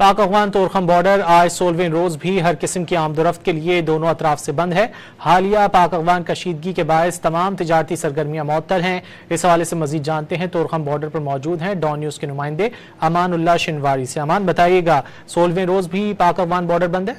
पाक अफगान तोरखम बॉर्डर आज 16वें रोज भी हर किस्म की आमदोरफ्त के लिए दोनों अतराफ से बंद है। हालिया पाक अफगान कशीदगी के बायस तमाम तिजारती सरगर्मियां मुअत्तल हैं। इस हवाले से मजीद जानते हैं तोरखम बॉर्डर पर मौजूद हैं डॉन न्यूज के नुमाइंदे अमानुल्लाह शिनवारी से। अमान, बताइएगा 16वें रोज भी पाक अफगान बॉर्डर बंद है?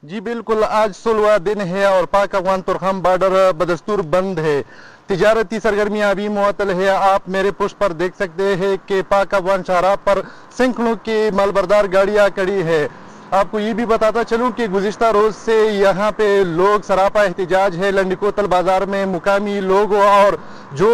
जी बिल्कुल, आज 16वां दिन है और पाक अफगान तोरखम बॉर्डर बदस्तूर बंद है। तिजारती सरगर्मियां अभी मुअत्तल है। आप मेरे पुष्ट पर देख सकते हैं कि पाक अफगान शाहराह पर सैकड़ों की मालबरदार गाड़ियां खड़ी है। आपको ये भी बताता चलूं कि गुज़िश्ता रोज से यहाँ पे लोग सरापा एहतिजाज है। लंडकोतल बाजार में मुकामी लोग और जो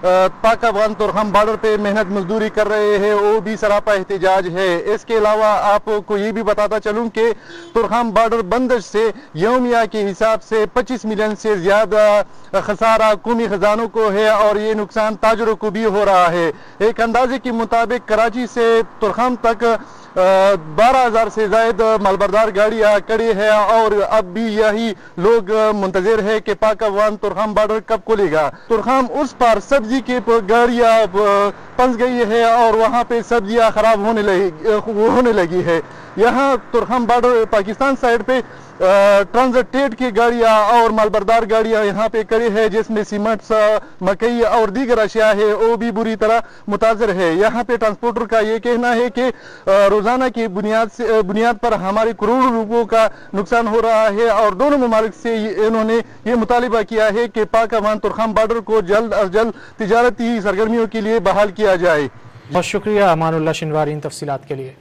पाक अफगान तोरखम बॉर्डर पे मेहनत मजदूरी कर रहे हैं वो भी सरापा एहतिजाज है। इसके अलावा आपको ये भी बताता चलूं कि तोरखम बॉर्डर बंदिश से यौमिया के हिसाब से 25 मिलियन से ज्यादा खसारा कौमी खजानों को है और ये नुकसान ताजरों को भी हो रहा है। एक अंदाजे के मुताबिक कराची से तोरखम तक 12,000 से ज्यादा मालबरदार गाड़ियां खड़ी है और अब भी यही लोग मुंतजिर है कि पाक अफगान तोरखम बॉर्डर कब खुलेगा। तोरखम उस पर सब्जी की गाड़ियां फंस गई है और वहां पे सब्जियां खराब होने लगी है। यहाँ तोरखम बॉर्डर पाकिस्तान साइड पे ट्रांजिट की गाड़ियां और मालबरदार गाड़ियां यहाँ पे खड़ी है, जिसमें सीमेंट, मकई और दीगर अशिया है वो भी बुरी तरह मुतासर है। यहाँ पे ट्रांसपोर्टर का ये कहना है कि रोजाना की बुनियाद पर हमारे करोड़ों रुपयों का नुकसान हो रहा है और दोनों ममालिक से इन्होंने ये मुतालिबा किया है कि पाक अफगान तोरखम बॉर्डर को जल्द अज जल्द तिजारती सरगर्मियों के लिए बहाल किया जाए। बहुत शुक्रिया अमानुल्लाह शिनवारी इन तफसीलात के लिए।